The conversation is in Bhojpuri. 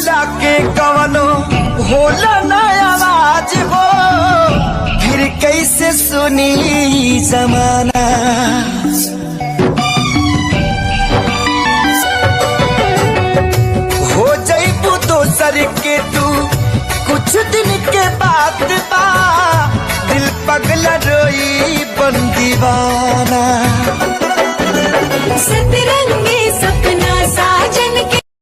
बोला के कवनो होला ना आवाज हो, फिर कैसे सुनी जमाना। हो जईबू दोसर के तू कुछ दिन के बाद बा, दिल पगला रोई